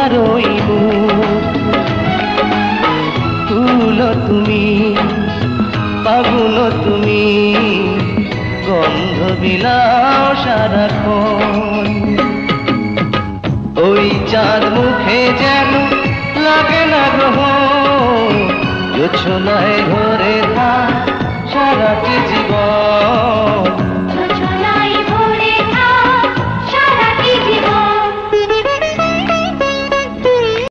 তোমারই মুখ। ফুল তুমি, ফাগুন তুমি, গন্ধ বিলাও সারাক্ষণ। ওই চাঁদ মুখে যেন লাগে না গ্রহণ, জোছনায় ধরে থাক সারাটি জীবন।